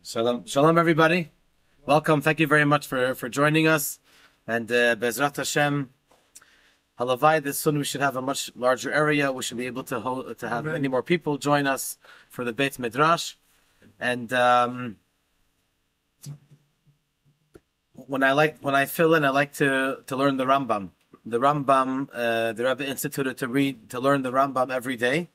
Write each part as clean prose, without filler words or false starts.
Shalom, shalom, everybody. Welcome. Thank you very much for joining us. And Bezrat Hashem, Halavai, this soon we should have a much larger area. We should be able to have many more people join us for the Beit Midrash. And when I fill in, I like to learn the Rambam. The Rambam, the Rabbi instituted to learn the Rambam every day,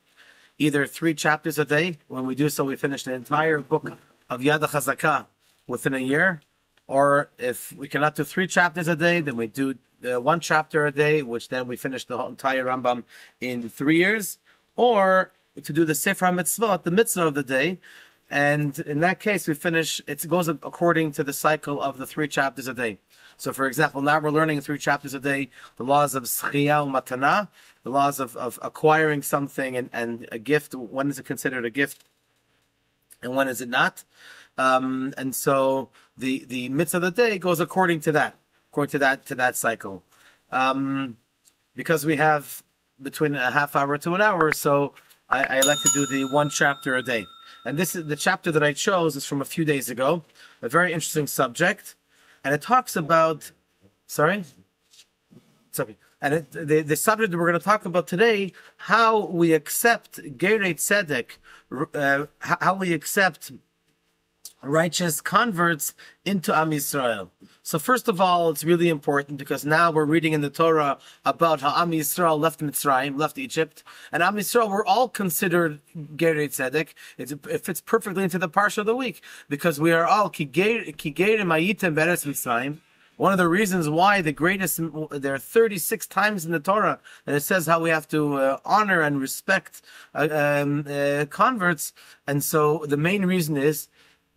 either 3 chapters a day. When we do so, we finish the entire book of Yad HaChazakah within a year. Or if we cannot do 3 chapters a day, then we do 1 chapter a day, which then we finish the whole entire Rambam in 3 years. Or to do the Sefer HaMitzvot, the mitzvah of the day. And in that case, it goes according to the cycle of the 3 chapters a day. So, for example, now we're learning 3 chapters a day, the laws of Schiyah Matana, the laws of acquiring something and a gift. When is it considered a gift and when is it not? And so the mitzvah of the day goes according to that cycle. Because we have between a half hour to an hour, so I like to do the 1 chapter a day. And this is the chapter that I chose is from a few days ago, a very interesting subject. And it talks about, the subject that we're going to talk about today, how we accept Gerei Tzedek, how we accept righteous converts into Am Yisroel. So first of all, it's really important because now we're reading in the Torah about how Am Yisroel left Mitzrayim, left Egypt, and Am Yisroel were all considered Gerei Tzedek. It fits perfectly into the parsha of the week because we are all Ki Gerim Hayitem Be'eretz Mitzrayim. One of the reasons why there are 36 times in the Torah that it says how we have to honor and respect converts, and so the main reason is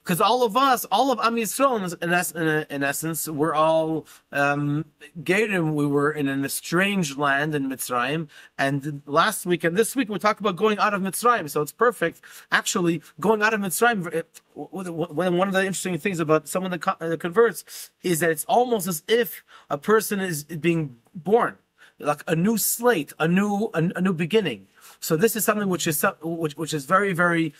because all of Am Yisrael, in essence, we're all Gerim. We were in an estranged land in Mitzrayim, and last week and this week we talk about going out of Mitzrayim. So it's perfect. Actually, going out of Mitzrayim. One of the interesting things about someone that converts is that it's almost as if a person is being born, like a new slate, a new beginning. So this is something which is very, very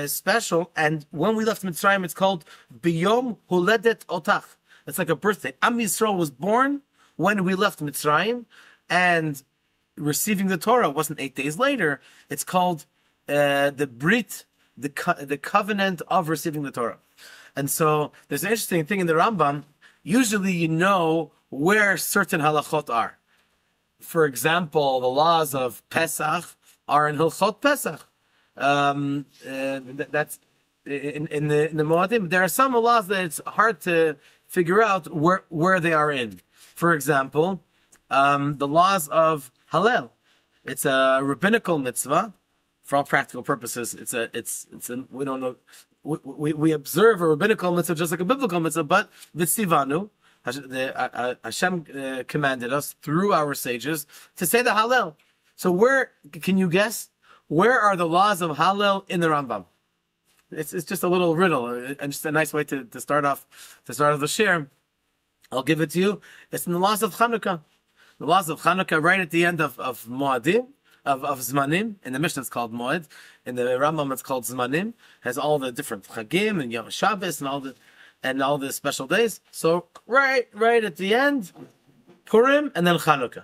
special. And when we left Mitzrayim, it's called Biyom Huledet Otach. It's like a birthday. Am Yisrael was born when we left Mitzrayim, and receiving the Torah wasn't 8 days later. It's called the Brit, the covenant of receiving the Torah. And so there's an interesting thing in the Rambam. Usually you know where certain halachot are. For example, the laws of Pesach are in Hilchot Pesach. That's in the Moadim. There are some laws that it's hard to figure out where they are in. For example, the laws of Hallel. It's a rabbinical mitzvah. For all practical purposes, we don't know. We observe a rabbinical mitzvah just like a biblical mitzvah, but v'tzivanu. Hashem commanded us through our sages to say the Hallel. So where can you guess? Where are the laws of Hallel in the Rambam? It's just a little riddle and just a nice way to start off the shir. I'll give it to you. It's in the laws of Chanukah. The laws of Chanukah right at the end of Moadim, of Zmanim. In the Mishnah it's called Moed. In the Rambam it's called Zmanim. Has all the different Chagim and Yom Shabbos and all the special days. So right at the end, Purim and then Chanukah.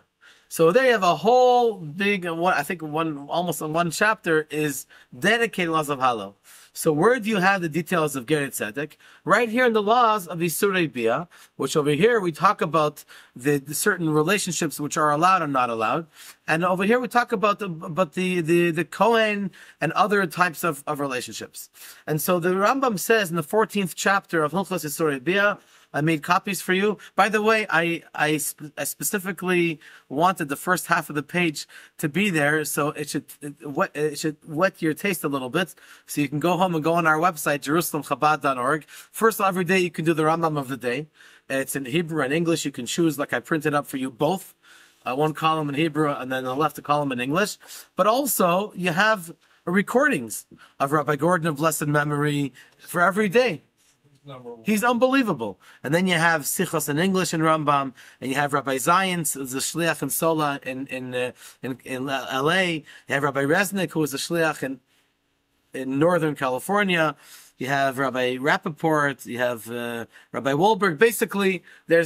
So there you have a whole big, almost one chapter is dedicated to laws of Hallel. So where do you have the details of Gerei Tzedek? Right here in the laws of Issurei Biah, which over here we talk about the certain relationships which are allowed and not allowed. And over here we talk about the Kohen and other types of relationships. And so the Rambam says in the 14th chapter of Hilchos Issurei Biah, I made copies for you. By the way, I specifically wanted the first half of the page to be there, so it should whet your taste a little bit. So you can go home and go on our website, JerusalemChabad.org. First, every day you can do the Rambam of the day. It's in Hebrew and English. You can choose, like I printed up for you, both. One column in Hebrew and then the left a column in English. But also, you have recordings of Rabbi Gordon of blessed memory for every day. He's unbelievable. And then you have Sichos in English in Rambam, and you have Rabbi Zion, the Shliach in Sola in LA. You have Rabbi Resnick, who was a Shliach in Northern California. You have Rabbi Rappaport, you have Rabbi Goldberg. Basically, you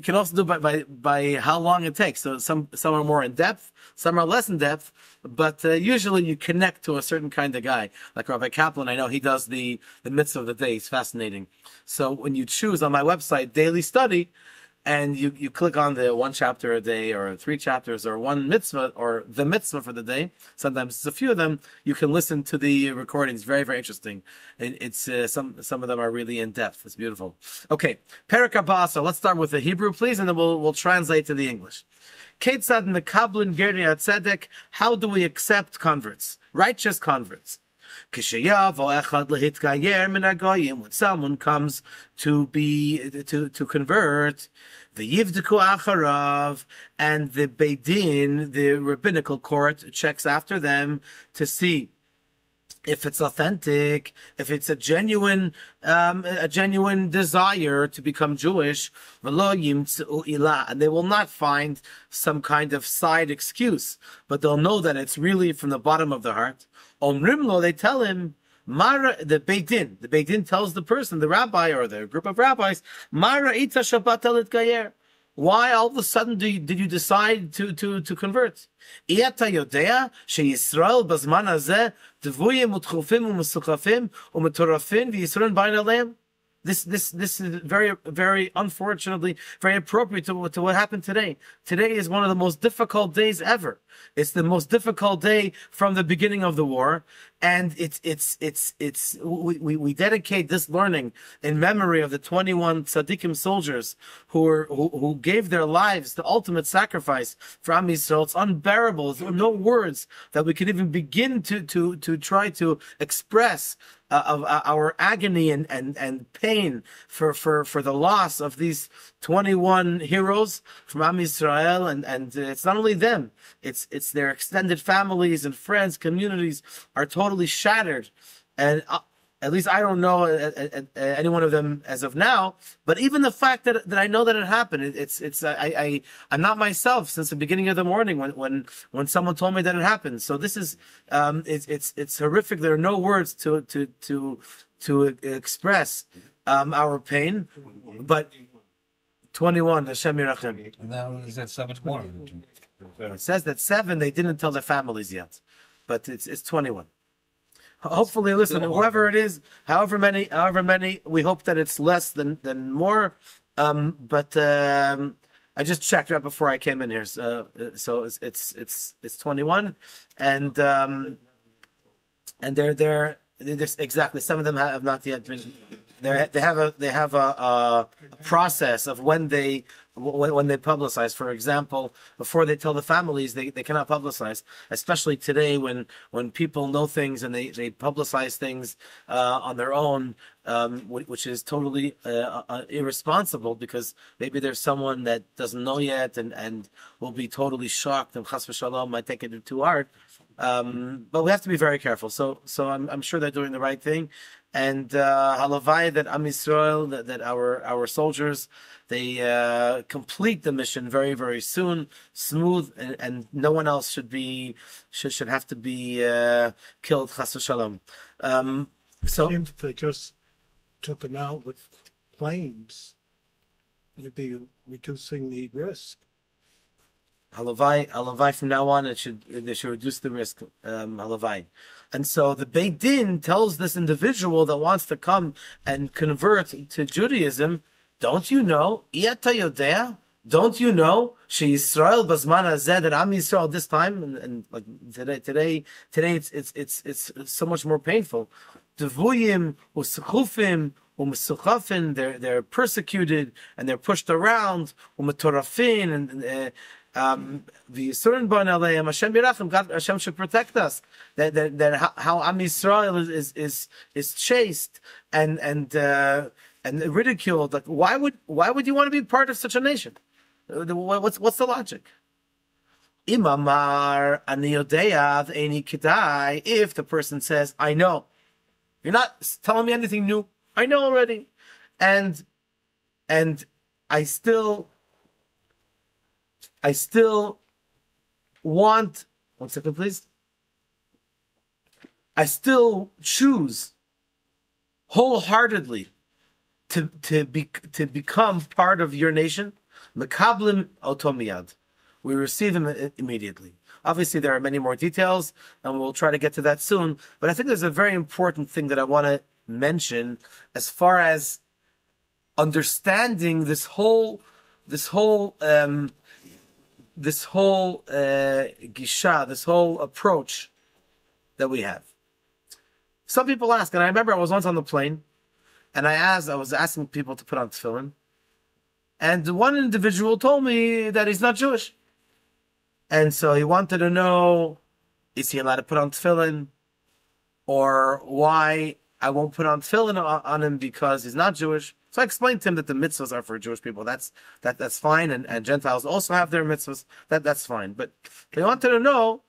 can also do by how long it takes. So some are more in depth, some are less in depth, but usually you connect to a certain kind of guy. Like Rabbi Kaplan, I know he does the mitzvah of the day. It's fascinating. So when you choose on my website daily study, and you click on the 1 chapter a day or 3 chapters or 1 mitzvah or the mitzvah for the day, sometimes it's a few of them, you can listen to the recordings. Very, very interesting. It's some of them are really in depth. It's beautiful. Okay, Perek Haba. So let's start with the Hebrew, please, and then we'll translate to the English. Ketzad mekablin gerei hatzedek. How do we accept converts, righteous converts? When someone comes to convert, the Yivdiku Acharav, and the Beit Din, the rabbinical court, checks after them to see if it's authentic, if it's a genuine desire to become Jewish, and they will not find some kind of side excuse, but they'll know that it's really from the bottom of the heart. Omrimlo, they tell him, the Beit Din tells the person, the rabbi or the group of rabbis, Mara ita Shabbat elit gayer. Why all of a sudden did you decide to convert? Iyata yodea sheYisroel bazman hazeh devuyim utchufim u'mesukafim u'metorafim v'Yisroel bayin aleim. This is very, very unfortunately very appropriate to what happened today. Today is one of the most difficult days ever. It's the most difficult day from the beginning of the war, and we dedicate this learning in memory of the 21 tzaddikim soldiers who gave their lives, the ultimate sacrifice for Am Yisrael. It's unbearable. There are no words that we can even begin to try to express of our agony and pain for the loss of these 21 heroes from Am Yisrael, and it's not only them, it's their extended families and friends, communities are totally shattered, and at least I don't know any one of them as of now. But even the fact that I know that it happened, I'm not myself since the beginning of the morning when someone told me that it happened. So this is it's horrific. There are no words to express our pain. But 21, Hashem Yirachem. And that one is at 7 more. It says that 7 they didn't tell their families yet, but it's 21. Hopefully, listen, whoever it is, however many, we hope that it's less than more. But I just checked right before I came in here, so it's 21, and they're exactly. Some of them have not yet been. They have a process of when they publicize. For example, before they tell the families, they cannot publicize. Especially today, when people know things and they publicize things on their own, which is totally irresponsible, because maybe there's someone that doesn't know yet and will be totally shocked and chas v'shalom might take it too hard. But we have to be very careful. So I'm sure they're doing the right thing. And halavai that Am Yisroel, that our soldiers, they complete the mission very, very soon, smooth, and no one else should have to be killed. Chas v'shalom. So if they just took them out with planes, you'd be reducing the risk. Halavai from now on, they should reduce the risk. Halavai. And so the Beit Din tells this individual that wants to come and convert to Judaism, don't you know, Iyata Yodea? Don't you know, sheYisroel bazman hazeh, that Am Yisrael this time, and like today it's so much more painful. Devuyim u'sechufim u'mesukafin, they're persecuted and they're pushed around, u'metorafin, and the Yisroel bayin aleim, Hashem Yirachem, God, Hashem should protect us. That how Am Yisrael is chased and ridiculed. Like why would you want to be part of such a nation? What's the logic? Imamar ani yodeya v'eini kedai. If the person says, I know, you're not telling me anything new, I know already, and I still want, 1 second please. I still choose wholeheartedly to become part of your nation, mekablim oto miyad. We receive him immediately. Obviously, there are many more details, and we'll try to get to that soon. But I think there's a very important thing that I want to mention as far as understanding this whole gisha, this whole approach that we have. Some people ask, and I remember I was once on the plane, and I was asking people to put on tefillin, and one individual told me that he's not Jewish. And so he wanted to know, is he allowed to put on tefillin? Or why I won't put on tefillin on him because he's not Jewish. So I explained to him that the mitzvahs are for Jewish people. That's fine. And Gentiles also have their mitzvahs. That's fine. But he wanted to know,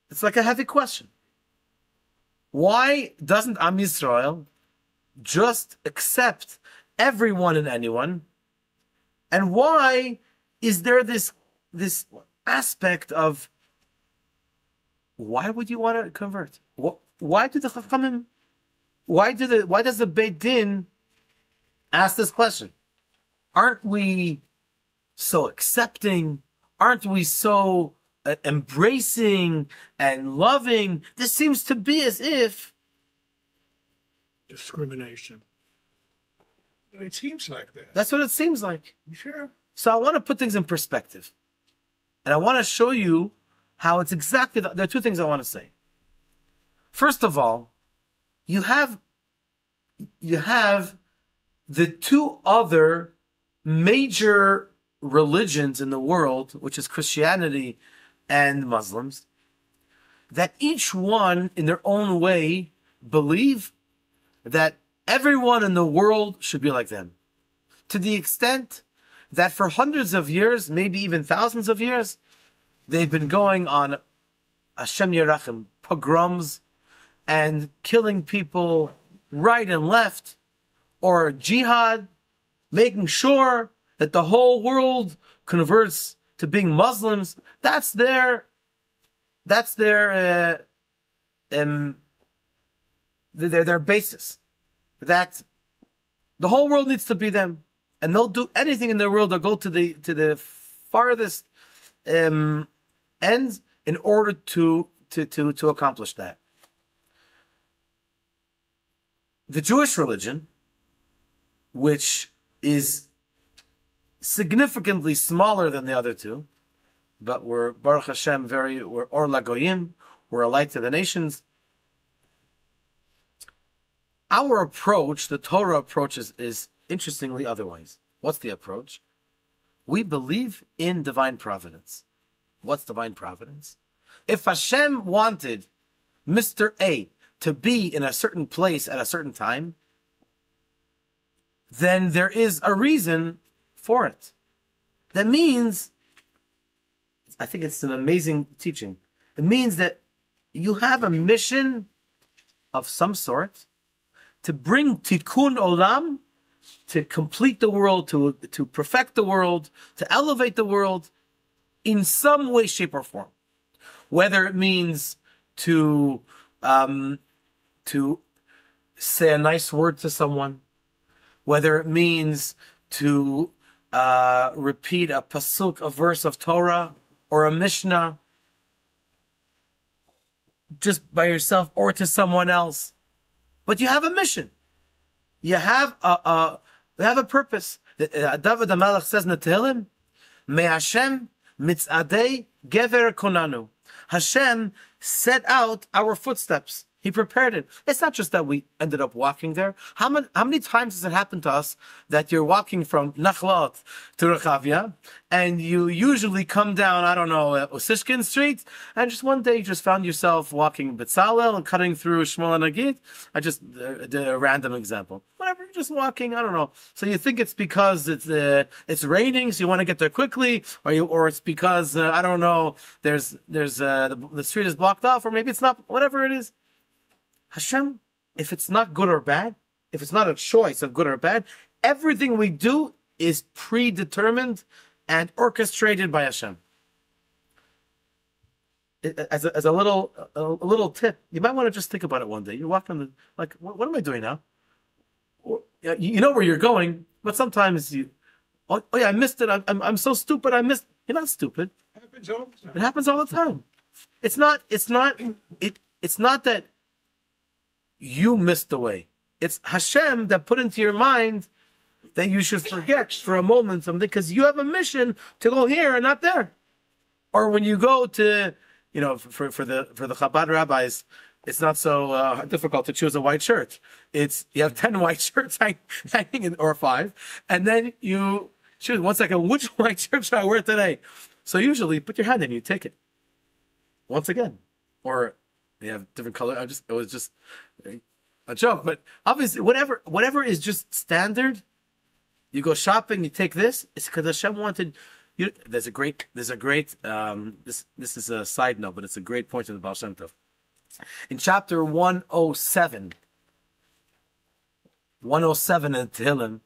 it's like a heavy question. Why doesn't Am Yisroel just accept everyone and anyone? And why is there this aspect of, why would you want to convert? Why do the Chachamim, why does the Beit Din ask this question? Aren't we so accepting? Aren't we so embracing and loving? This seems to be as if discrimination. It seems like that. That's what it seems like. Sure. So I want to put things in perspective. And I want to show you how it's exactly, there are two things I want to say. First of all, you have the two other major religions in the world, which is Christianity and Muslims, that each one in their own way believe that everyone in the world should be like them. To the extent that for hundreds of years, maybe even thousands of years, they've been going on Hashem Yerachim pogroms and killing people right and left, or jihad, making sure that the whole world converts to being Muslims. That's their basis. That the whole world needs to be them. And they'll do anything in their world. They'll go to the farthest ends in order to accomplish that. The Jewish religion, which is significantly smaller than the other two, but we're Baruch Hashem we're Or Lagoyim, we're a light to the nations. Our approach, the Torah approach, is interestingly otherwise. What's the approach? We believe in divine providence. What's divine providence? If Hashem wanted Mr. A to be in a certain place at a certain time, then there is a reason for it. That means, I think it's an amazing teaching. It means that you have a mission of some sort to bring tikkun olam, to complete the world, to perfect the world, to elevate the world in some way, shape, or form. Whether it means to say a nice word to someone, whether it means to repeat a pasuk, a verse of Torah, or a Mishnah, just by yourself or to someone else. But you have a mission. You have a purpose. David HaMelech says in the Tehillim, Me Hashem mitzadei gever konanu. Hashem set out our footsteps. He prepared it. It's not just that we ended up walking there. How many times has it happened to us that you're walking from NACHLAOT to Rechavia, and you usually come down, I don't know, Osishkin Street, and just one day you just found yourself walking Betzalel and cutting through Shmuel Nagid. I just did a random example. Whatever, you're just walking, I don't know. So you think it's because it's raining, so you want to get there quickly, or it's because I don't know, there's the street is blocked off, or maybe it's not. Whatever it is. Hashem, if it's not good or bad, if it's not a choice of good or bad, everything we do is predetermined and orchestrated by Hashem. as a little tip, you might want to just think about it one day. You're walking like, what am I doing now? You know where you're going, but sometimes oh yeah, I missed it. I'm so stupid. I missed. You're not stupid. Happens all the time. It happens all the time. It's not that you missed the way. It's Hashem that put into your mind that you should forget for a moment something because you have a mission to go here and not there. Or when you go to, for the Chabad rabbis, it's not so difficult to choose a white shirt. You have 10 white shirts hanging in, or 5, and then you choose 1 second, which white shirt should I wear today? So usually put your hand in, you take it. Once again. Or they have different color. It was just a joke, but obviously whatever is just standard, you go shopping, you take this, it's because Hashem wanted you. This is a side note, but it's a great point in the Baal Shem Tov. In chapter 107 in Tehillim,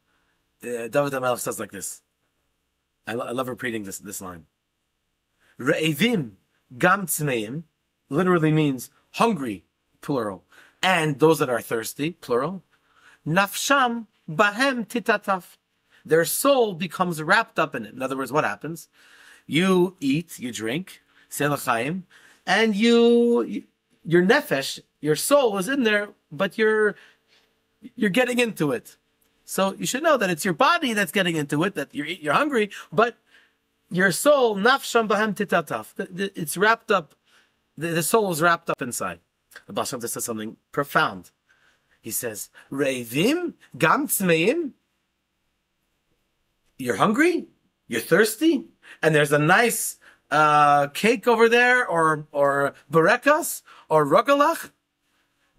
David HaMelech says like this. I love repeating this line. Re'evim gam tzmeim literally means hungry, plural, and those that are thirsty, plural. Nafsham bahem titataf. Their soul becomes wrapped up in it. In other words, what happens? You eat, you drink, selachayim, and your nefesh, your soul is in there, but you're getting into it. So you should know that it's your body that's getting into it, that you're hungry, but your soul, nafsham bahem titataf, it's wrapped up, the soul is wrapped up inside. The Baal Shem Tov says something profound. He says, Reivim gam tzmeim, you're hungry, you're thirsty, and there's a nice cake over there, or barekas, or rogalach,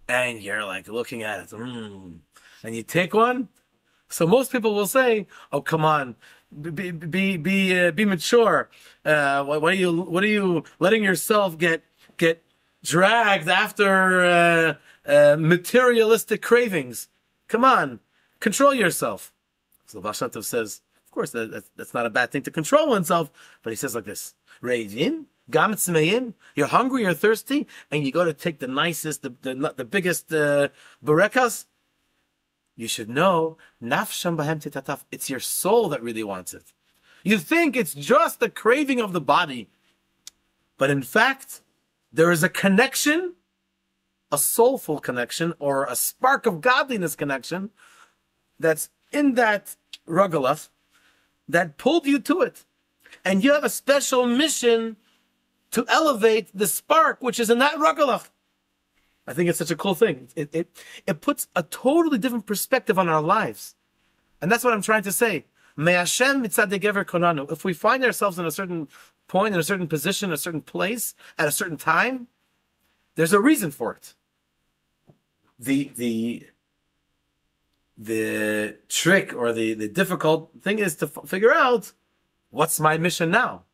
and you're like looking at it, and you take one. So most people will say, "Oh, come on, be mature. What are you letting yourself get dragged after materialistic cravings? Come on, control yourself." So Baal Shem Tov says, of course, that's not a bad thing to control oneself, but he says like this: Reivim, gam tzmeim, you're hungry, you're thirsty, and you go to take the nicest, the biggest barekas. You should know, nafsham bahem titataf, it's your soul that really wants it. You think it's just the craving of the body, but in fact, there is a connection, a soulful connection, or a spark of godliness connection that's in that rogalach that pulled you to it. And you have a special mission to elevate the spark which is in that rogalach. I think it's such a cool thing. It puts a totally different perspective on our lives. And that's what I'm trying to say. May Hashem mitzadei gever konanu. If we find ourselves in a certain point, in a certain position, a certain place, at a certain time, there's a reason for it. The trick or the difficult thing is to figure out, what's my mission now?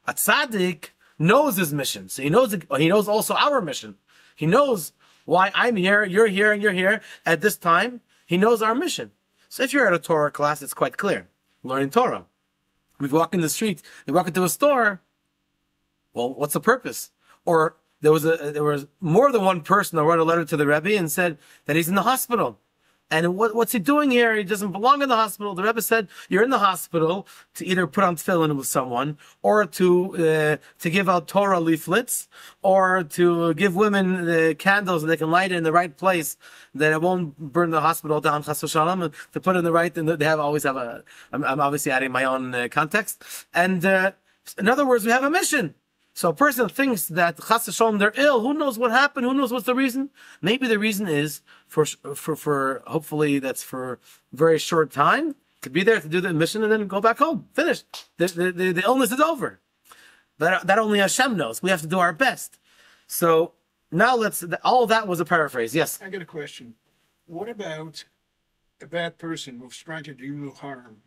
A tzaddik knows his mission. So he knows also our mission. He knows why I'm here, you're here, and you're here at this time. He knows our mission. So if you're at a Torah class, it's quite clear. Learning Torah. We walk in the street, we walk into a store. Well, what's the purpose? Or there was more than one person that wrote a letter to the Rabbi and said that he's in the hospital. And what's he doing here? He doesn't belong in the hospital. The Rebbe said, you're in the hospital to either put on tefillin with someone, or to give out Torah leaflets, or to give women the candles that they can light it in the right place, that it won't burn the hospital down, chas v'shalom, to put it in the right, and they always have I'm obviously adding my own context. And in other words, we have a mission. So a person thinks that chas v'shalom they're ill. Who knows what happened? Who knows what's the reason? Maybe the reason is for hopefully that's for a very short time to be there to do the mission and then go back home. Finished. The illness is over. That only Hashem knows. We have to do our best. So now all of that was a paraphrase. Yes. I got a question. What about a bad person who's trying to do you harm?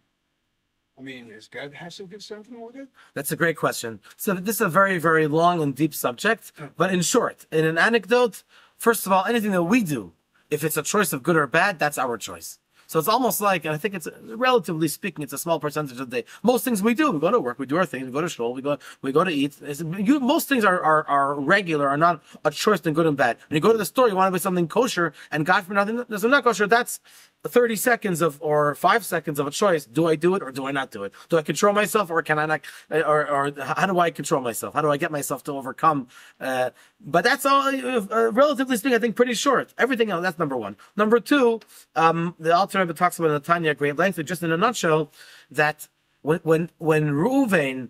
I mean, is God has to do something with it? That's a great question. So this is a very, very long and deep subject. But in short, in an anecdote, first of all, anything that we do, if it's a choice of good or bad, that's our choice. So it's almost like, and I think it's, relatively speaking, it's a small percentage of the day. Most things we do, we go to work, we do our things, we go to shul, we go to eat. Most things are regular, are not a choice than good and bad. When you go to the store, you want to buy something kosher, and God forbid nothing that's not kosher, that's 30 seconds or 5 seconds of a choice. Do I do it or do I not do it? Do I control myself or can I not? Or how do I control myself? How do I get myself to overcome? But that's all, relatively speaking, I think pretty short. Everything else, that's number one. Number two, the Alter Rebbe talks about in the Tanya at great length, just in a nutshell, that when Reuven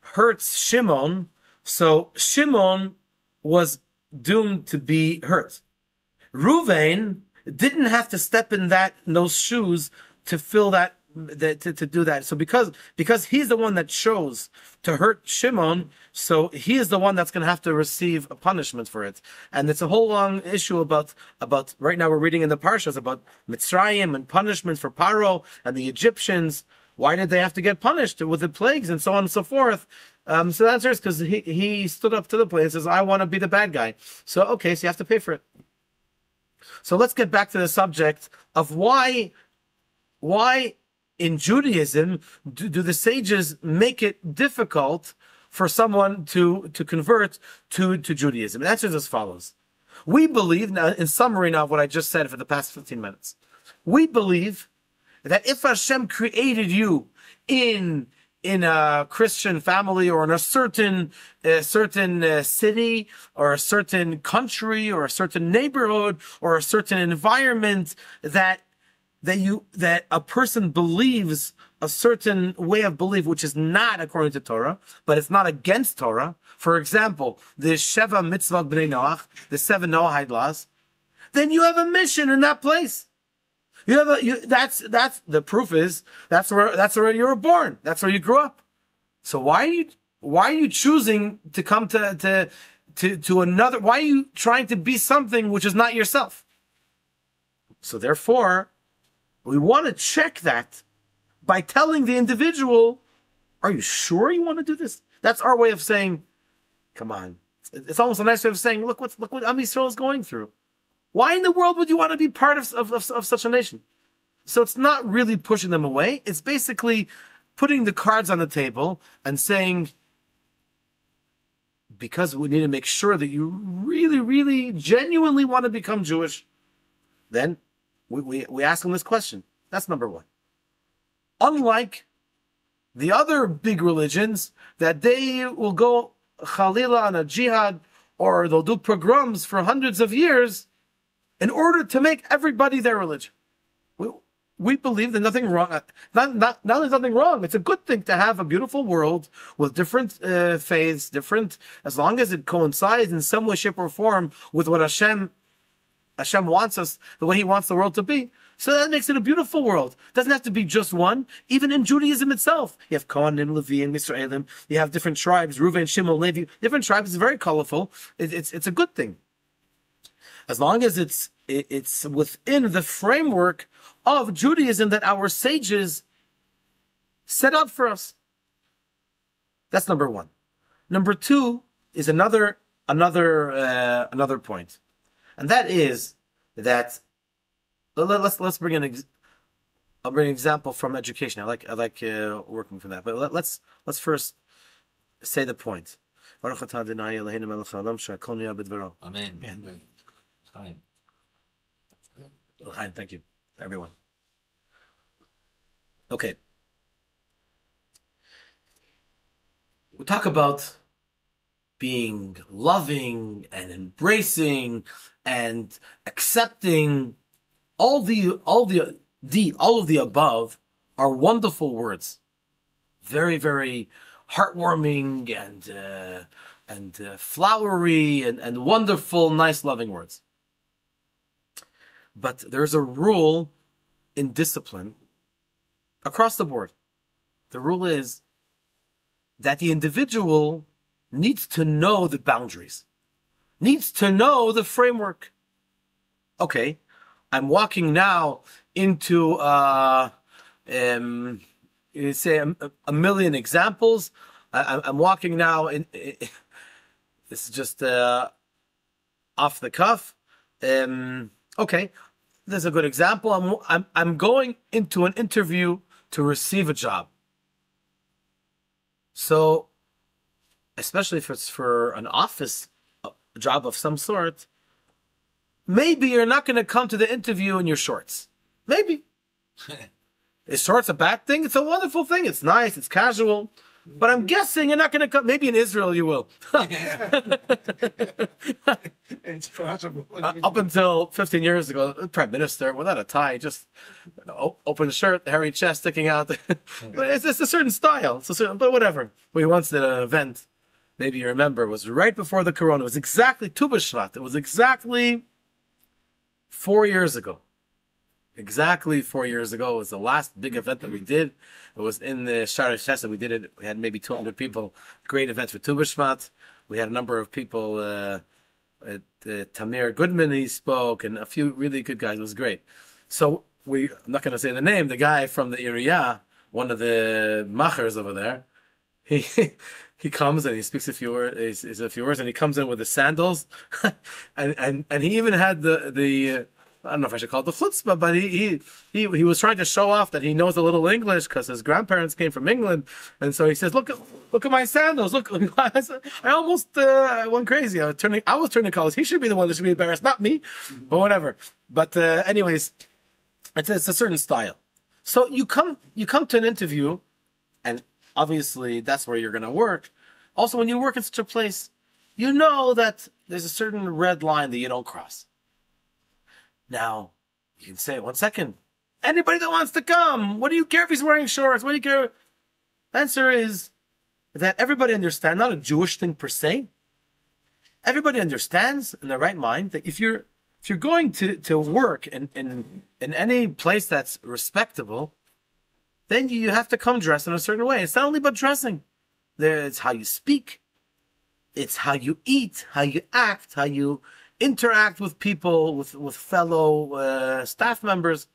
hurts Shimon, so Shimon was doomed to be hurt. Reuven didn't have to step in those shoes to fill that, to do that. So because he's the one that chose to hurt Shimon, so he is the one that's going to have to receive a punishment for it. And it's a whole long issue about right now we're reading in the Parshas about Mitzrayim and punishment for Paro and the Egyptians. Why did they have to get punished with the plagues and so on and so forth? So the answer is because he stood up to the plate and says, I want to be the bad guy. So okay, so you have to pay for it. So let's get back to the subject of why in Judaism do the sages make it difficult for someone to convert to Judaism? The answer is as follows. We believe, now in summary now of what I just said for the past 15 minutes, we believe that if Hashem created you in a Christian family or in a certain city or a certain country or a certain neighborhood or a certain environment that a person believes a certain way of belief which is not according to Torah, but it's not against Torah. For example, the Sheva Mitzvah B'nai Noach, the 7 Noahide laws, then you have a mission in that place. That's the proof is that's where you were born. That's where you grew up. So why are you choosing to come to another? Why are you trying to be something which is not yourself? So therefore, we want to check that by telling the individual, "Are you sure you want to do this?" That's our way of saying, "Come on." It's almost a nice way of saying, "Look what Am Yisroel is going through. Why in the world would you want to be part of such a nation?" So it's not really pushing them away. It's basically putting the cards on the table and saying, because we need to make sure that you really, really, genuinely want to become Jewish, then we ask them this question. That's number one. Unlike the other big religions, that they will go Khalila on a jihad, or they'll do pogroms for hundreds of years in order to make everybody their religion. We believe there's nothing wrong. Not there's nothing wrong. It's a good thing to have a beautiful world with different faiths, as long as it coincides in some way, shape, or form with what Hashem wants us, the way He wants the world to be. So that makes it a beautiful world. It doesn't have to be just one. Even in Judaism itself, you have Kohanim, Levi, and Yisroelim. You have different tribes, Reuven, Shimon, Levi. Different tribes is very colorful. It's a good thing, as long as it's within the framework of Judaism that our sages set up for us. That's number one. Number two is another point, and that is that let's bring I'll bring an example from education. I like working from that, but let's first say the point. Amen. Thank you, everyone. Okay. We talk about being loving and embracing and accepting. All of the above are wonderful words, very, very heartwarming and flowery and wonderful, nice, loving words. But there's a rule in discipline across the board. The rule is that the individual needs to know the boundaries, needs to know the framework. Okay, I'm walking now into say a million examples. I'm walking now in this is just off the cuff. Okay, there's a good example. I'm going into an interview to receive a job. So, especially if it's for an office job of some sort, maybe you're not going to come to the interview in your shorts. Maybe. Is shorts a bad thing? It's a wonderful thing. It's nice. It's casual. But I'm guessing you're not going to come. Maybe in Israel you will. It's possible. Up until 15 years ago, the prime minister, without a tie, just open shirt, hairy chest sticking out. But it's a certain style. But whatever. We once did an event, maybe you remember, it was right before the Corona. It was exactly Tu B'Shvat. It was exactly 4 years ago. Exactly 4 years ago. It was the last big event that we did. It was in the Shara Shesa. We did it. We had maybe 200 people. Great event for Tu B'Shvat. We had a number of people. Tamir Goodman, he spoke, and a few really good guys. It was great. So I'm not going to say the name. The guy from the Iriyah, one of the machers over there, he comes and he speaks a few words. And he comes in with the sandals, and he even had the I don't know if I should call it the chutzpah, but he was trying to show off that he knows a little English because his grandparents came from England, and so he says, "Look at my sandals! Look!" I almost went crazy. I was turning colors. He should be the one that should be embarrassed, not me. But whatever. But anyways, it's a certain style. So you come to an interview, and obviously that's where you're going to work. Also, when you work in such a place, you know that there's a certain red line that you don't cross. Now, you can say, 1 second, anybody that wants to come, what do you care if he's wearing shorts? What do you care? The answer is that everybody understands, not a Jewish thing per se. Everybody understands in their right mind that if you're going to work in any place that's respectable, then you have to come dressed in a certain way. It's not only about dressing. It's how you speak. It's how you eat, how you act, how you interact with people, with fellow staff members.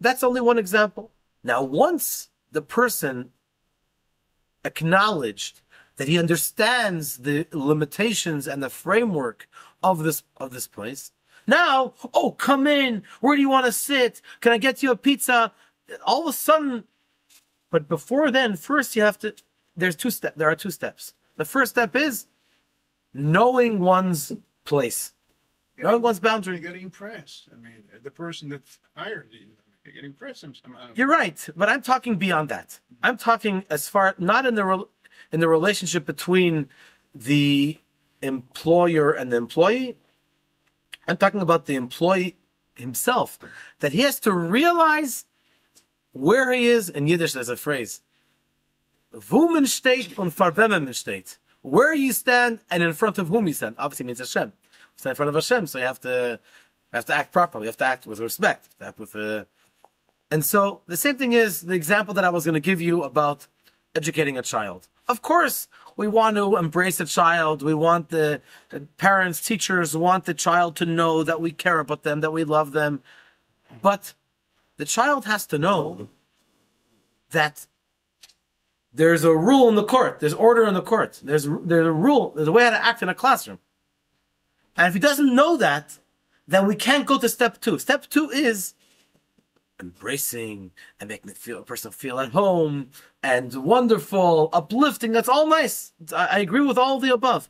That's only one example. Now, once the person acknowledged that he understands the limitations and the framework of this place, now, come in. Where do you want to sit? Can I get you a pizza? All of a sudden, but before then, first you have to. There are two steps. The first step is knowing one's place, knowing one's boundary. You got to impress. I mean, the person that's hired you, you got to impress them somehow. You're right, but I'm talking beyond that. I'm talking as far not in the relationship between the employer and the employee. I'm talking about the employee himself, that he has to realize where he is. In Yiddish, there's a phrase: "Wo man steht und vor wem man steht." Where you stand and in front of whom you stand. Obviously means Hashem. You stand in front of Hashem, so you have to act properly. You have to act with respect. You have to act with And so the same thing is the example that I was going to give you about educating a child. Of course, we want to embrace a child. We want the parents, teachers want the child to know that we care about them, that we love them. But the child has to know that there's a rule in the court. There's order in the court. There's a rule. There's a way how to act in a classroom. And if he doesn't know that, then we can't go to step 2. Step 2 is embracing and making a person feel at home and wonderful, uplifting. That's all nice. I agree with all of the above.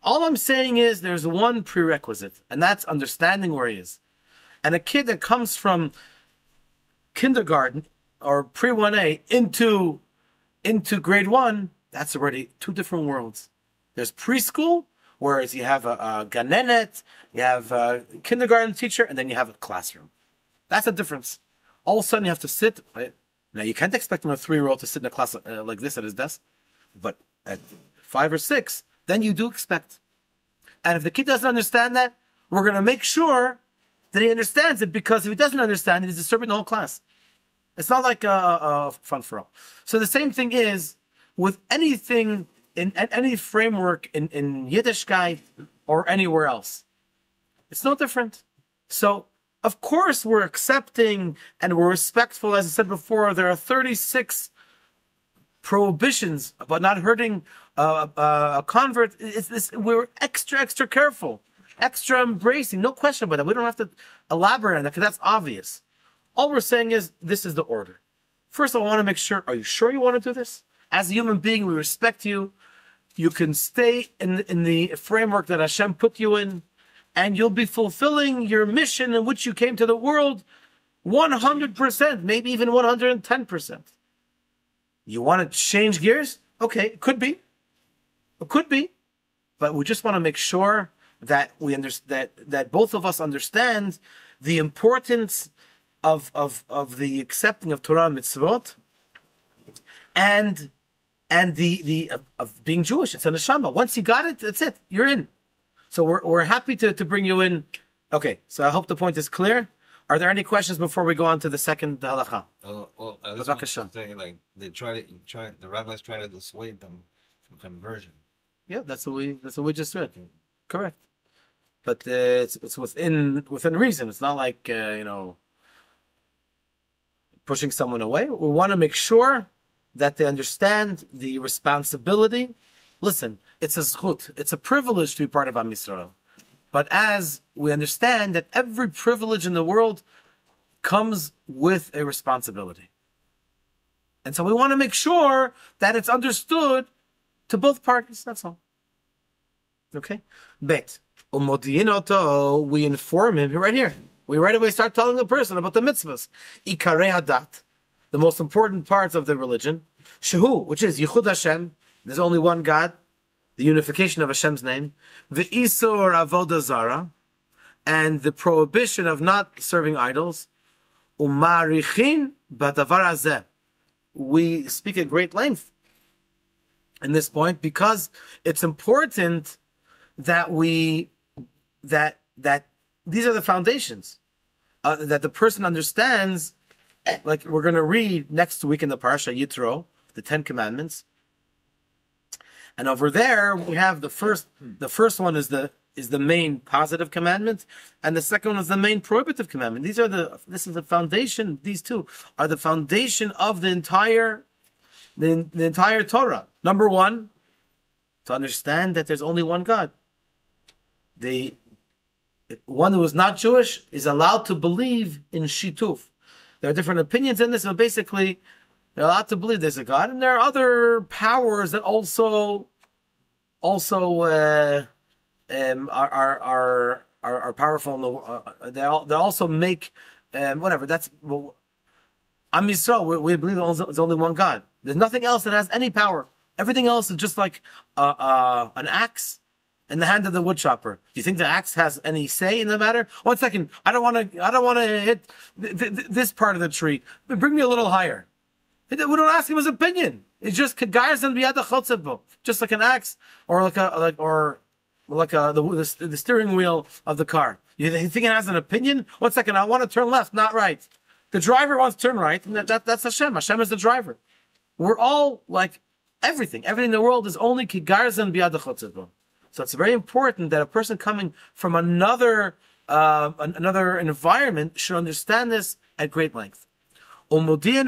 All I'm saying is there's one prerequisite, and that's understanding where he is. And a kid that comes from kindergarten or pre-1A into grade 1, that's already 2 different worlds. There's preschool, whereas you have a ganenet, you have a kindergarten teacher, and then you have a classroom. That's a difference. All of a sudden you have to sit. Right? Now you can't expect a 3-year-old to sit in a class like this at his desk, but at 5 or 6, then you do expect. And if the kid doesn't understand that, we're going to make sure that he understands it, because if he doesn't understand it, he's disturbing the whole class. It's not like a fun for all. So the same thing is with anything in any framework in Yiddishkeit or anywhere else. It's no different. So, of course, we're accepting and we're respectful. As I said before, there are 36 prohibitions about not hurting a convert. We're extra careful. extra embracing. No question about that. We don't have to elaborate on that because that's obvious. All we're saying is this is the order. First, I want to make sure, are you sure you want to do this? As a human being, we respect you. You can stay in the framework that Hashem put you in, and you'll be fulfilling your mission in which you came to the world 100%, maybe even 110%. You want to change gears? Okay, it could be. It could be. But we just want to make sure that we understand that both of us understand the importance of the accepting of Torah and mitzvot and the of being Jewish. It's a neshama. Once you got it, that's it. You're in. So we're happy to bring you in. Okay, so I hope the point is clear. Are there any questions before we go on to the second halacha? Well, I just want to say, like, the rabbis try to dissuade them from conversion. Yeah, that's what we just read. Correct. But it's within reason. It's not like pushing someone away. We want to make sure that they understand the responsibility. Listen, it's a zchut. It's a privilege to be part of Am Yisroel. But as we understand that every privilege in the world comes with a responsibility. And so we want to make sure that it's understood to both parties. That's all. Okay? Bet. We inform him right here. We right away start telling the person about the mitzvahs. Ikarei hadat, the most important parts of the religion. Shehu, which is Yichud Hashem. There's only one God. The unification of Hashem's name. The Isur Avodah Zara. And the prohibition of not serving idols. Umarichin badavar hazeh. We speak at great length in this point because it's important that that these are the foundations that the person understands. Like we're going to read next week in the Parsha Yitro, the 10 Commandments, and over there we have the first one is the main positive commandment, and the second one is the main prohibitive commandment. This is the foundation. These two are the foundation of the entire Torah. Number one, to understand that there's only one God. The one who is not Jewish is allowed to believe in Shituf. There are different opinions in this, but basically they're allowed to believe there's a God, and there are other powers that also are powerful. They also make whatever. That's Am Yisroel. We believe there's only one God. There's nothing else that has any power. Everything else is just like an axe in the hand of the woodchopper. Do you think the axe has any say in the matter? 1 second. I don't want to hit this part of the tree. Bring me a little higher. We don't ask him his opinion. It's just just like an axe or the steering wheel of the car. You think it has an opinion? 1 second. I want to turn left, not right. The driver wants to turn right, and that's Hashem. Hashem is the driver. We're all like everything. Everything in the world is only kigarzan biyad hachotzebo. So it's very important that a person coming from another environment should understand this at great length. And we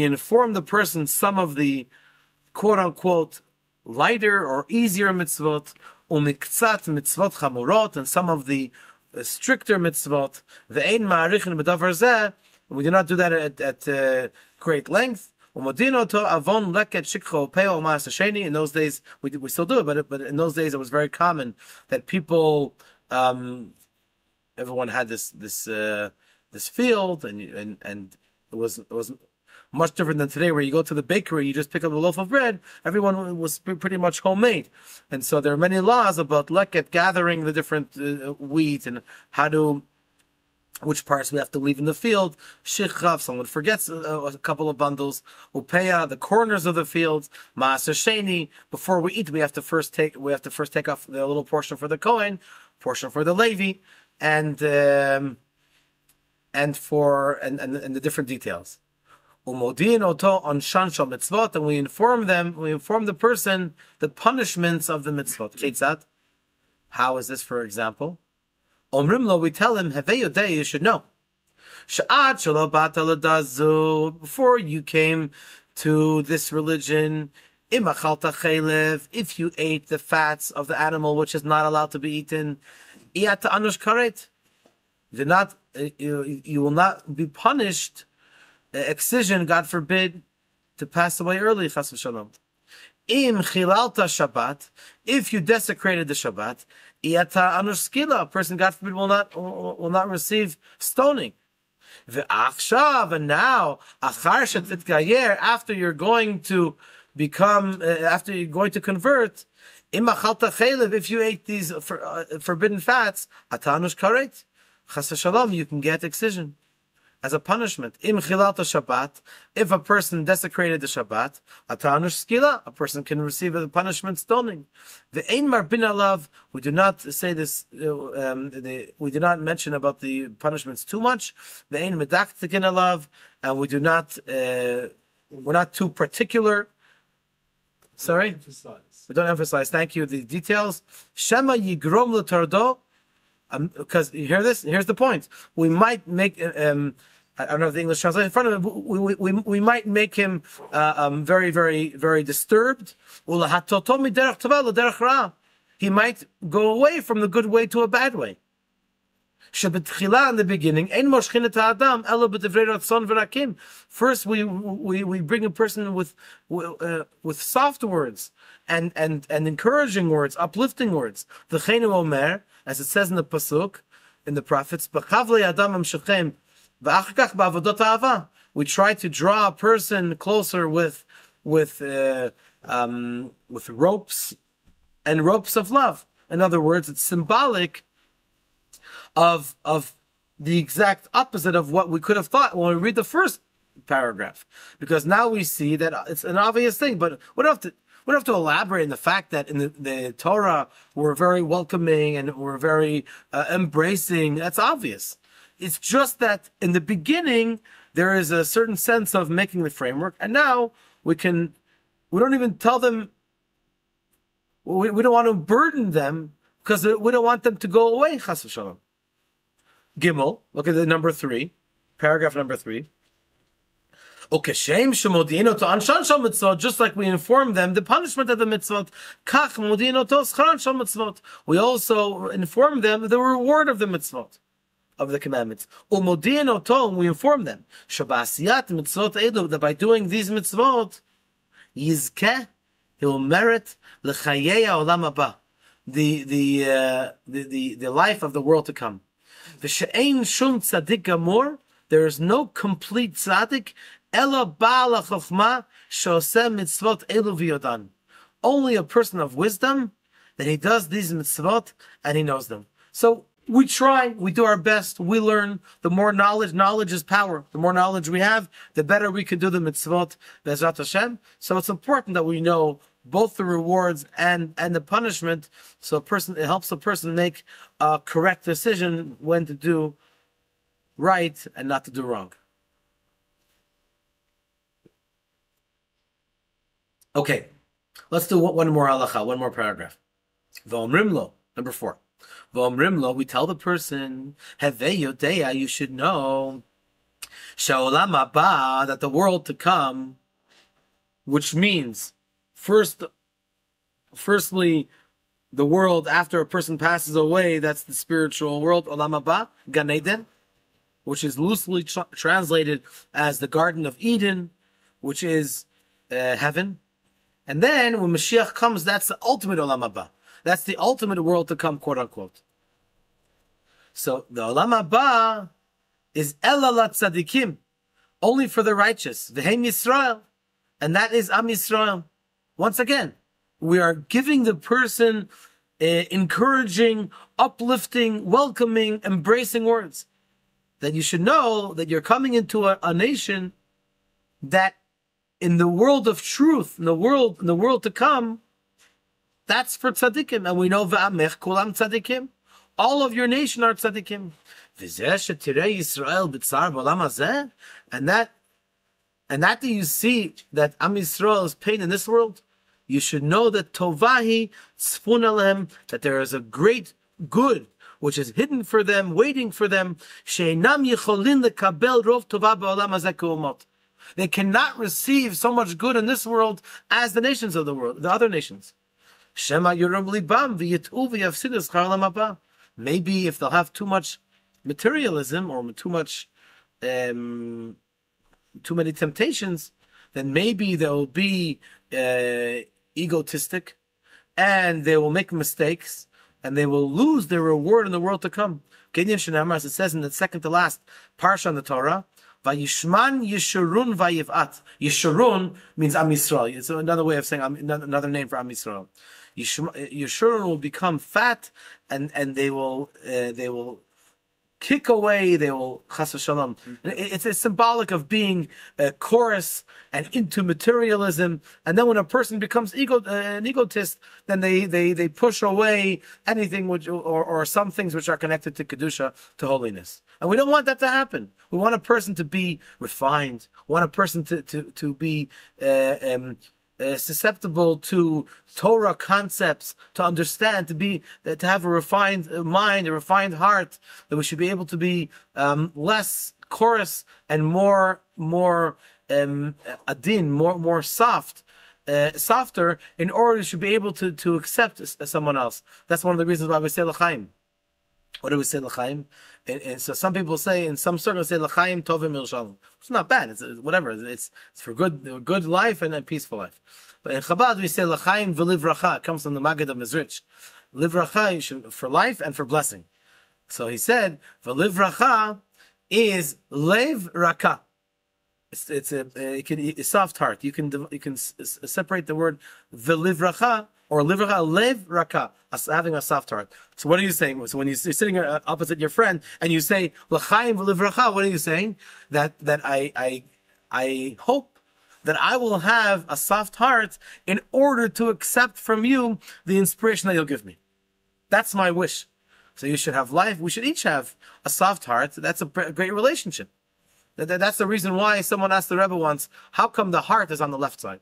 inform the person some of the quote unquote lighter or easier mitzvot, and some of the stricter mitzvot. We do not do that at great length. In those days, we still do it, but in those days it was very common that people, everyone had this field, and it was much different than today, where you go to the bakery, you just pick up a loaf of bread. Everyone was pretty much homemade, and so there are many laws about leket, gathering the different wheat and which parts we have to leave in the field. Shichav, someone forgets a couple of bundles. Upeya, the corners of the fields. Ma'aser sheni, before we eat, we have to first take off the little portion for the Kohen, portion for the Levi, and the different details. Umodin oto on shansha mitzvot, and we inform the person the punishments of the mitzvot. Ketzat, how is this, for example? Omrimlo, we tell him, Havei you should know. Sha'at shelo bata l'dazu, before you came to this religion, If you ate the fats of the animal which is not allowed to be eaten, you will not be punished, excision, God forbid, to pass away early. Chas v'shalom. Im chilalta Shabbat, if you desecrated the Shabbat, a person, God forbid, will not receive stoning. And now, after you're going to become, after you're going to convert, if you ate these forbidden fats, chas v'shalom, you can get excision as a punishment. Im chilalta Shabbat, if a person desecrated the Shabbat, a person can receive a punishment, stoning. The ein marbin alav, we do not say this, we do not mention about the punishments too much. The ein medaktikin alav, and we do not, we're not too particular. Sorry? We don't emphasize. Thank you. The details. Shema yigrom l'tardo. Because you hear this? Here's the point. We might make, I don't know if the English translation in front of him, we might make him very, very, very disturbed. He might go away from the good way to a bad way. In the beginning, first we bring a person with soft words and encouraging words, uplifting words. As it says in the pasuk, in the prophets, we try to draw a person closer with ropes and ropes of love. In other words, it's symbolic of the exact opposite of what we could have thought when we read the first paragraph. Because now we see that it's an obvious thing, but we don't have to elaborate on the fact that in the Torah we're very welcoming and we're very embracing. That's obvious. It's just that in the beginning there is a certain sense of making the framework, and now we don't even tell them. We don't want to burden them because we don't want them to go away. Chas v'shalom. Gimel. Look at the number 3, paragraph number 3. Just like we inform them the punishment of the mitzvot, we also inform them the reward of the mitzvot, of the commandments. We inform them that by doing these mitzvot, he will merit the life of the world to come. There is no complete tzaddik. Only a person of wisdom, that he does these mitzvot and he knows them. So we try, we do our best, we learn. The more knowledge is power. The more knowledge we have, the better we can do the mitzvot, Be'ezrat Hashem. So it's important that we know both the rewards and the punishment, so it helps a person make a correct decision when to do right and not to do wrong. Okay, let's do one more halacha, one more paragraph. V'omrimlo, number 4. V'omrimlo, we tell the person, Hevei yodeya, you should know, Sha'olam haba, that the world to come, which means, firstly, the world after a person passes away, that's the spiritual world, Olam haba, Gan Eden, which is loosely translated as the Garden of Eden, which is heaven. And then when Mashiach comes, that's the ultimate Olam haba. That's the ultimate world to come, quote unquote. So the Olam haba is Ela la tzadikim, only for the righteous. V'hem Yisroel, and that is Am Yisroel. Once again, we are giving the person encouraging, uplifting, welcoming, embracing words. That you should know that you're coming into a nation that in the world of truth, in the world to come, that's for tzaddikim. And we know v'amech kulam tzaddikim. All of your nation are tzaddikim. And that you see that Am Yisrael is pain in this world, you should know that tovahi tzfun alem, that there is a great good which is hidden for them, waiting for them. Sheinam yicholin lekabel rov tova ba'olam hazeh ke'umot. They cannot receive so much good in this world as the nations of the world, the other nations. Maybe if they'll have too much materialism or too many temptations, then maybe they'll be egotistic, and they will make mistakes, and they will lose their reward in the world to come. As it says in the second to last parsha in the Torah, Vayishman Yeshurun Vayivat. Yeshurun means Am Yisroel. It's another way of saying another name for Am Yisroel. Yeshurun will become fat, and they will kick away. They will chas v'shalom. It's symbolic of being coarse and into materialism. And then when a person becomes an egotist, then they push away anything which or some things which are connected to kedusha, to holiness. And we don't want that to happen. We want a person to be refined. We want a person to be susceptible to Torah concepts, to understand, to have a refined mind, a refined heart, that we should be able to be less coarse and more adin, more softer, in order to be able to accept someone else. That's one of the reasons why we say l'chaim. What do we say l'chaim? And so some people say, in some circles, say l'chaim tovim ilshalom. It's not bad. It's whatever. It's for good life and a peaceful life. But in Chabad we say l'chaim v'livracha. It comes from the Maggid of Mizrich. Livracha for life and for blessing. So he said v'livracha is lev raka. It's a soft heart. You can separate the word v'livracha or livracha, lev raka, having a soft heart. So what are you saying? So when you're sitting opposite your friend and you say l'chaim v'livracha, what are you saying? That I hope that I will have a soft heart in order to accept from you the inspiration that you'll give me. That's my wish. So you should have life. We should each have a soft heart. That's a great relationship. That's the reason why someone asked the Rebbe once, how come the heart is on the left side?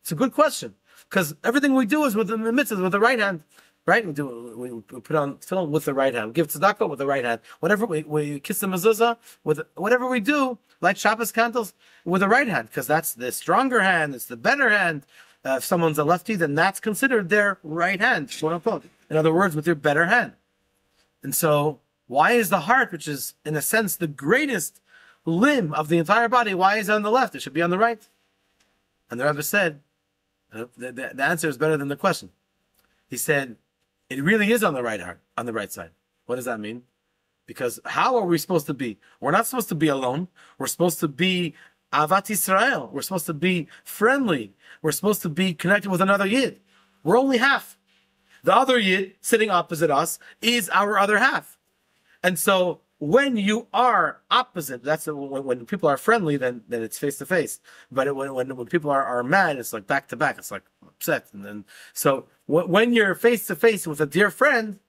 It's a good question. Because everything we do is with the mitzvahs, with the right hand, right? We put on tefillin with the right hand. We give tzedakah with the right hand. Whatever we kiss the mezuzah, whatever we do, light Shabbos candles with the right hand, because that's the stronger hand. It's the better hand. If someone's a lefty, then that's considered their right hand, quote unquote. In other words, with their better hand. And so, why is the heart, which is in a sense the greatest limb of the entire body, why is it on the left? It should be on the right. And the Rabbi said, the answer is better than the question. He said, it really is on the right heart, on the right side. What does that mean? Because how are we supposed to be? We're not supposed to be alone. We're supposed to be Avat Yisrael. We're supposed to be friendly. We're supposed to be connected with another Yid. We're only half. The other Yid sitting opposite us is our other half. And so when you are opposite, that's when people are friendly, then it's face to face. But when people are mad, it's like back to back. It's like upset. And then so when you're face to face with a dear friend,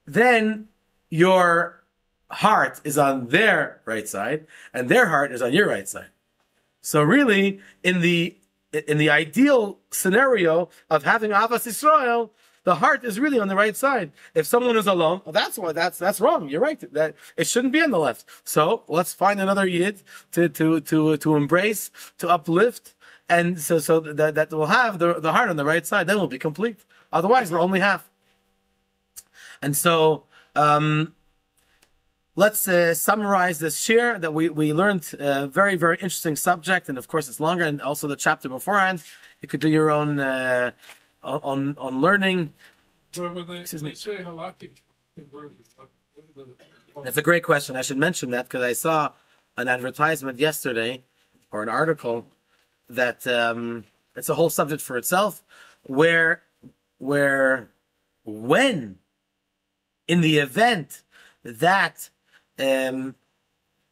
then your heart is on their right side, and their heart is on your right side. So really, in the ideal scenario of having Avas Yisroel, the heart is really on the right side. If someone is alone, well, that's wrong. You're right. That it shouldn't be on the left. So let's find another Yid to embrace, to uplift, and so that will have the heart on the right side. Then we'll be complete. Otherwise, we're only half. And so let's summarize this shir that we learned. A very, very interesting subject, and of course it's longer, and also the chapter beforehand. You could do your own on learning. Excuse me. That's a great question. I should mention that because I saw an advertisement yesterday, or an article, that it's a whole subject for itself, where when in the event that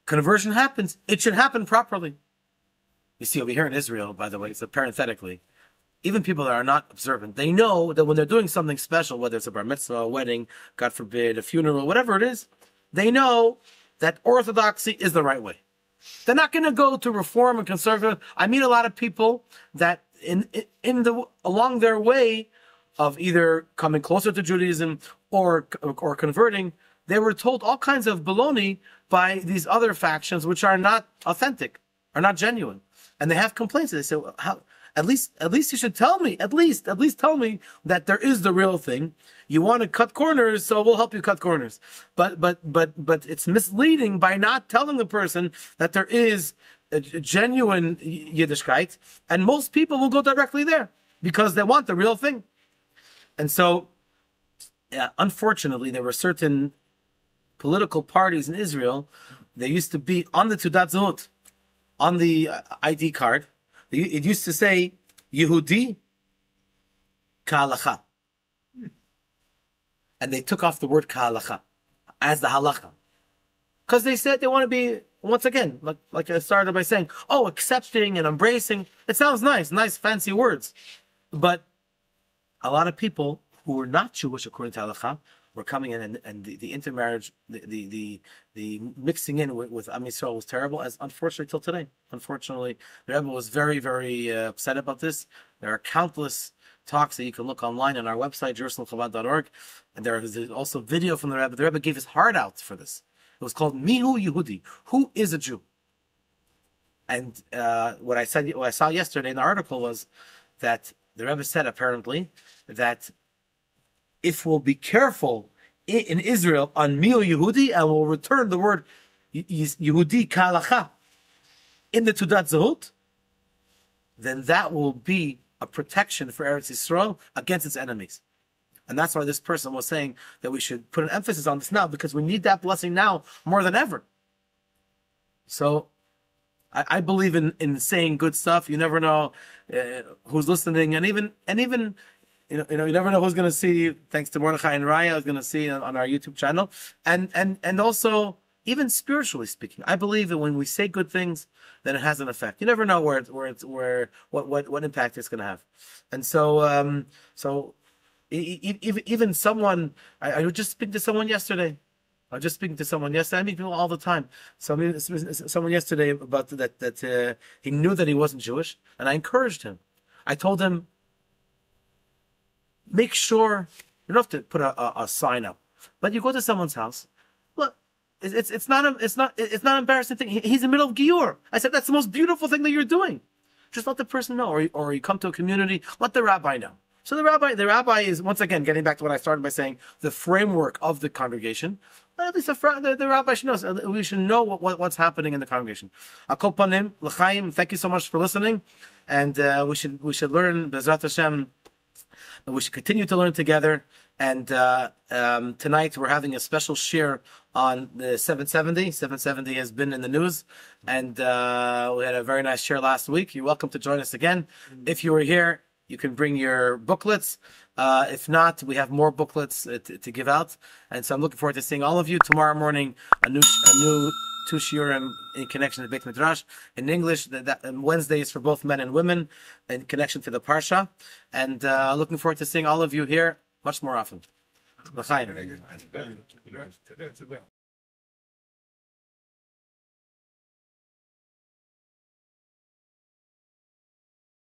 conversion happens, it should happen properly. You see, over here in Israel, by the way, so parenthetically, even people that are not observant, they know that when they're doing something special, whether it's a bar mitzvah, a wedding, God forbid, a funeral, whatever it is, they know that orthodoxy is the right way. They're not going to go to reform and conservative. I meet a lot of people that along their way of either coming closer to Judaism or converting, they were told all kinds of baloney by these other factions which are not authentic. are not genuine, and they have complaints. They say, well, how? At least you should tell me. At least tell me that there is the real thing. You want to cut corners, so we'll help you cut corners. But it's misleading by not telling the person that there is a genuine Yiddishkeit, and most people will go directly there because they want the real thing. And so, unfortunately, there were certain political parties in Israel. They used to be on the Tudat Zehut, on the ID card. It used to say Yehudi Ka'alacha. And they took off the word Ka'alacha as the halacha. Because they said they want to be, once again, like I started by saying, accepting and embracing. It sounds nice fancy words. But a lot of people who were not Jewish according to halacha were coming in, and the intermarriage, the mixing in with Am Yisroel was terrible, as unfortunately till today. Unfortunately, the Rebbe was very, very upset about this. There are countless talks that you can look online on our website, JerusalemChabad.org, and there is also video from the Rebbe. The Rebbe gave his heart out for this. It was called Mihu Yehudi, who is a Jew? And what I saw yesterday in the article was that the Rebbe said apparently that if we'll be careful in Israel on Mihu Yehudi, and we'll return the word Yehudi Ka'alacha in the Tudat Zehut, then that will be a protection for Eretz Yisrael against its enemies. And that's why this person was saying that we should put an emphasis on this now, because we need that blessing now more than ever. So I believe in saying good stuff. You never know who's listening, and even you never know who's going to see. Thanks to Mordechai and Raya, who's going to see on our YouTube channel, and also even spiritually speaking, I believe that when we say good things, then it has an effect. You never know what impact it's going to have, and so even someone, I was just speaking to someone yesterday. I meet people all the time. Someone yesterday about that he knew that he wasn't Jewish, and I encouraged him. I told him, make sure you don't have to put a sign up, but you go to someone's house. Look, it's not an embarrassing thing. He's in the middle of Giur. I said that's the most beautiful thing that you're doing. Just let the person know, or you come to a community, let the rabbi know. So the rabbi is, once again, getting back to what I started by saying, the framework of the congregation. At least the rabbi should know. We should know what's happening in the congregation. Akol panim l'chaim. Thank you so much for listening, and we should learn B'ezrat Hashem. We should continue to learn together. And tonight we're having a special shir on the 770. 770 has been in the news, and we had a very nice shir last week. You're welcome to join us again. If you were here, you can bring your booklets. If not, we have more booklets to give out. And so I'm looking forward to seeing all of you tomorrow morning. A new 2 shiurim in connection to Beit Midrash in English. And Wednesday is for both men and women in connection to the Parsha. And looking forward to seeing all of you here much more often. L'chaim.